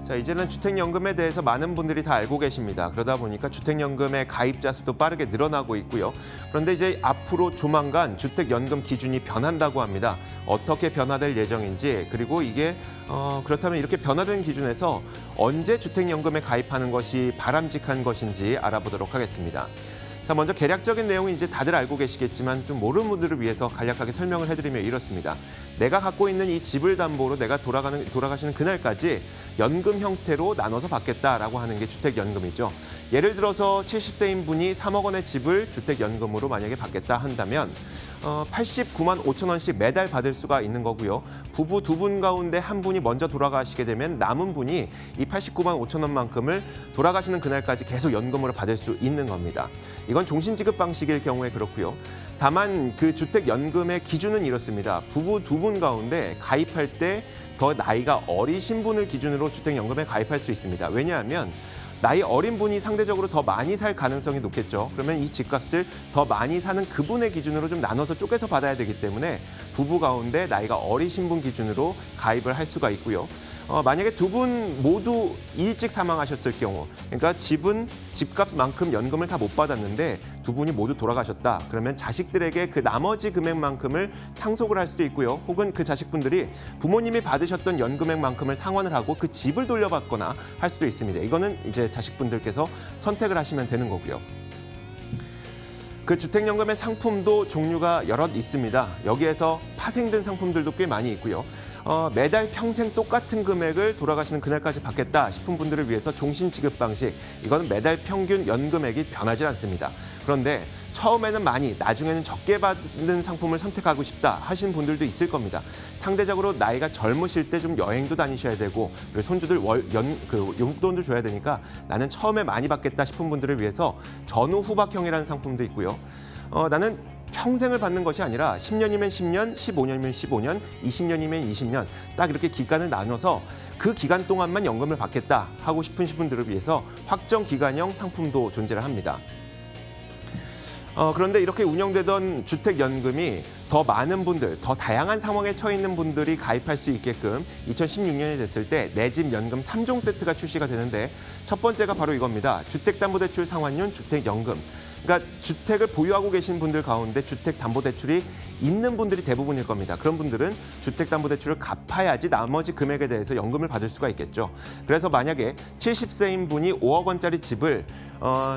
자, 이제는 주택연금에 대해서 많은 분들이 다 알고 계십니다. 그러다 보니까 주택연금의 가입자 수도 빠르게 늘어나고 있고요. 그런데 이제 앞으로 조만간 주택연금 기준이 변한다고 합니다. 어떻게 변화될 예정인지, 그리고 이게 그렇다면 이렇게 변화된 기준에서 언제 주택연금에 가입하는 것이 바람직한 것인지 알아보도록 하겠습니다. 자, 먼저 개략적인 내용은 이제 다들 알고 계시겠지만 좀 모르는 분들을 위해서 간략하게 설명을 해드리면 이렇습니다. 내가 갖고 있는 이 집을 담보로 내가 돌아가시는 그날까지 연금 형태로 나눠서 받겠다라고 하는 게 주택연금이죠. 예를 들어서 70세인 분이 3억 원의 집을 주택연금으로 만약에 받겠다 한다면 89만 5천 원씩 매달 받을 수가 있는 거고요. 부부 두 분 가운데 한 분이 먼저 돌아가시게 되면 남은 분이 이 89만 5천 원만큼을 돌아가시는 그날까지 계속 연금으로 받을 수 있는 겁니다. 이건 종신지급 방식일 경우에 그렇고요. 다만 그 주택연금의 기준은 이렇습니다. 부부 두 분 가운데 가입할 때 더 나이가 어리신 분을 기준으로 주택연금에 가입할 수 있습니다. 왜냐하면 나이 어린 분이 상대적으로 더 많이 살 가능성이 높겠죠. 그러면 이 집값을 더 많이 사는 그분의 기준으로 좀 나눠서 쪼개서 받아야 되기 때문에 부부 가운데 나이가 어리신 분 기준으로 가입을 할 수가 있고요. 만약에 두 분 모두 일찍 사망하셨을 경우, 그러니까 집값만큼 연금을 다 못 받았는데 두 분이 모두 돌아가셨다. 그러면 자식들에게 그 나머지 금액만큼을 상속을 할 수도 있고요. 혹은 그 자식분들이 부모님이 받으셨던 연금액만큼을 상환을 하고 그 집을 돌려받거나 할 수도 있습니다. 이거는 이제 자식분들께서 선택을 하시면 되는 거고요. 그 주택연금의 상품도 종류가 여럿 있습니다. 여기에서 파생된 상품들도 꽤 많이 있고요. 매달 평생 똑같은 금액을 돌아가시는 그날까지 받겠다 싶은 분들을 위해서 종신지급 방식, 이거는 매달 평균 연금액이 변하지 않습니다. 그런데 처음에는 많이, 나중에는 적게 받는 상품을 선택하고 싶다 하시는 분들도 있을 겁니다. 상대적으로 나이가 젊으실 때 좀 여행도 다니셔야 되고, 그리고 손주들 용돈도 줘야 되니까 나는 처음에 많이 받겠다 싶은 분들을 위해서 전후 후박형이라는 상품도 있고요. 나는 평생을 받는 것이 아니라 10년이면 10년, 15년이면 15년, 20년이면 20년 딱 이렇게 기간을 나눠서 그 기간 동안만 연금을 받겠다 하고 싶으신 분들을 위해서 확정 기간형 상품도 존재를 합니다. 그런데 이렇게 운영되던 주택연금이 더 많은 분들, 더 다양한 상황에 처해 있는 분들이 가입할 수 있게끔 2016년이 됐을 때 내 집 연금 3종 세트가 출시가 되는데 첫 번째가 바로 이겁니다. 주택담보대출 상환용 주택연금. 그러니까 주택을 보유하고 계신 분들 가운데 주택담보대출이 있는 분들이 대부분일 겁니다. 그런 분들은 주택담보대출을 갚아야지 나머지 금액에 대해서 연금을 받을 수가 있겠죠. 그래서 만약에 70세인 분이 5억 원짜리 집을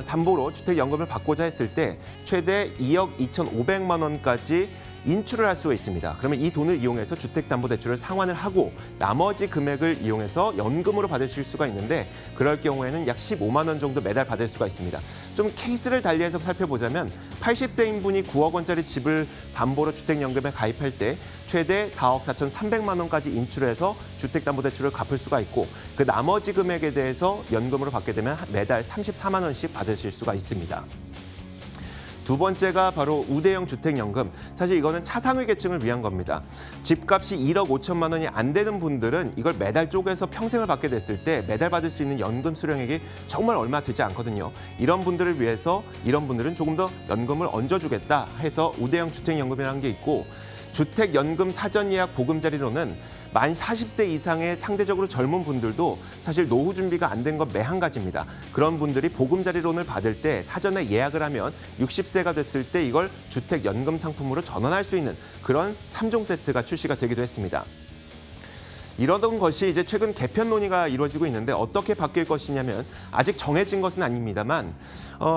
담보로 주택연금을 받고자 했을 때 최대 2억 2,500만 원까지 인출을 할 수가 있습니다. 그러면 이 돈을 이용해서 주택담보대출을 상환을 하고 나머지 금액을 이용해서 연금으로 받으실 수가 있는데 그럴 경우에는 약 15만 원 정도 매달 받을 수가 있습니다. 좀 케이스를 달리해서 살펴보자면 80세인 분이 9억 원짜리 집을 담보로 주택연금에 가입할 때 최대 4억 4,300만 원까지 인출해서 주택담보대출을 갚을 수가 있고 그 나머지 금액에 대해서 연금으로 받게 되면 매달 34만 원씩 받으실 수가 있습니다. 두 번째가 바로 우대형 주택연금. 사실 이거는 차상위 계층을 위한 겁니다. 집값이 1억 5천만 원이 안 되는 분들은 이걸 매달 쪼개서 평생을 받게 됐을 때 매달 받을 수 있는 연금 수령액이 정말 얼마 되지 않거든요. 이런 분들을 위해서 이런 분들은 조금 더 연금을 얹어주겠다 해서 우대형 주택연금이라는 게 있고 주택연금 사전예약 보금자리로는 만 40세 이상의 상대적으로 젊은 분들도 사실 노후 준비가 안 된 건 매한 가지입니다. 그런 분들이 보금자리론을 받을 때 사전에 예약을 하면 60세가 됐을 때 이걸 주택연금 상품으로 전환할 수 있는 그런 3종 세트가 출시가 되기도 했습니다. 이러던 것이 이제 최근 개편 논의가 이루어지고 있는데 어떻게 바뀔 것이냐면 아직 정해진 것은 아닙니다만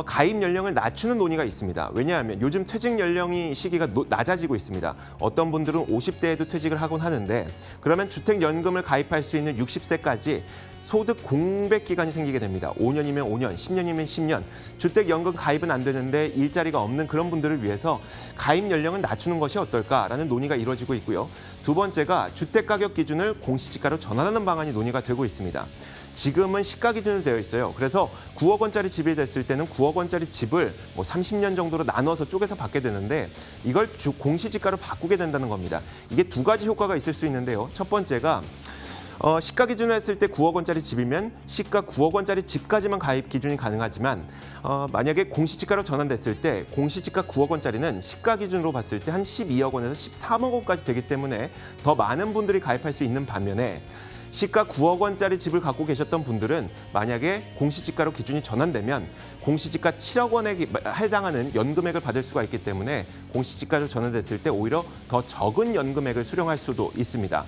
가입 연령을 낮추는 논의가 있습니다. 왜냐하면 요즘 퇴직 연령이 시기가 낮아지고 있습니다. 어떤 분들은 50대에도 퇴직을 하곤 하는데 그러면 주택연금을 가입할 수 있는 60세까지 소득 공백 기간이 생기게 됩니다. 5년이면 5년, 10년이면 10년. 주택연금 가입은 안 되는데 일자리가 없는 그런 분들을 위해서 가입 연령을 낮추는 것이 어떨까라는 논의가 이루어지고 있고요. 두 번째가 주택가격 기준을 공시지가로 전환하는 방안이 논의가 되고 있습니다. 지금은 시가 기준으로 되어 있어요. 그래서 9억 원짜리 집이 됐을 때는 9억 원짜리 집을 30년 정도로 나눠서 쪼개서 받게 되는데 이걸 공시지가로 바꾸게 된다는 겁니다. 이게 두 가지 효과가 있을 수 있는데요. 첫 번째가 시가 기준으로 했을 때 9억 원짜리 집이면 시가 9억 원짜리 집까지만 가입 기준이 가능하지만 만약에 공시지가로 전환됐을 때 공시지가 9억 원짜리는 시가 기준으로 봤을 때 한 12억 원에서 13억 원까지 되기 때문에 더 많은 분들이 가입할 수 있는 반면에 시가 9억 원짜리 집을 갖고 계셨던 분들은 만약에 공시지가로 기준이 전환되면 공시지가 7억 원에 해당하는 연금액을 받을 수가 있기 때문에 공시지가로 전환됐을 때 오히려 더 적은 연금액을 수령할 수도 있습니다.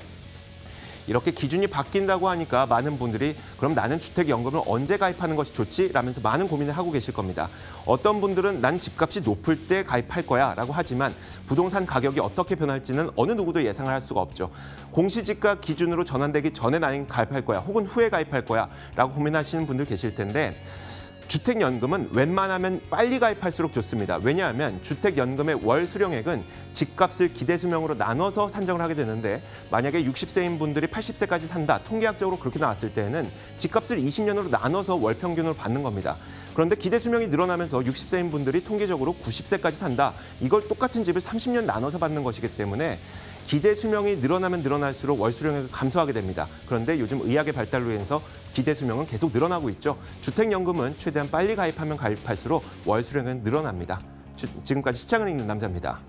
이렇게 기준이 바뀐다고 하니까 많은 분들이 그럼 나는 주택연금을 언제 가입하는 것이 좋지? 라면서 많은 고민을 하고 계실 겁니다. 어떤 분들은 난 집값이 높을 때 가입할 거야 라고 하지만 부동산 가격이 어떻게 변할지는 어느 누구도 예상을 할 수가 없죠. 공시지가 기준으로 전환되기 전에 나는 가입할 거야 혹은 후에 가입할 거야 라고 고민하시는 분들 계실 텐데 주택연금은 웬만하면 빨리 가입할수록 좋습니다. 왜냐하면 주택연금의 월 수령액은 집값을 기대수명으로 나눠서 산정을 하게 되는데 만약에 60세인 분들이 80세까지 산다, 통계학적으로 그렇게 나왔을 때에는 집값을 20년으로 나눠서 월 평균으로 받는 겁니다. 그런데 기대수명이 늘어나면서 60세인 분들이 통계적으로 90세까지 산다. 이걸 똑같은 집을 30년 나눠서 받는 것이기 때문에 기대 수명이 늘어나면 늘어날수록 월 수령액을 감소하게 됩니다. 그런데 요즘 의학의 발달로 인해서 기대 수명은 계속 늘어나고 있죠. 주택연금은 최대한 빨리 가입하면 가입할수록 월 수령액은 늘어납니다. 지금까지 시장을 읽는 남자입니다.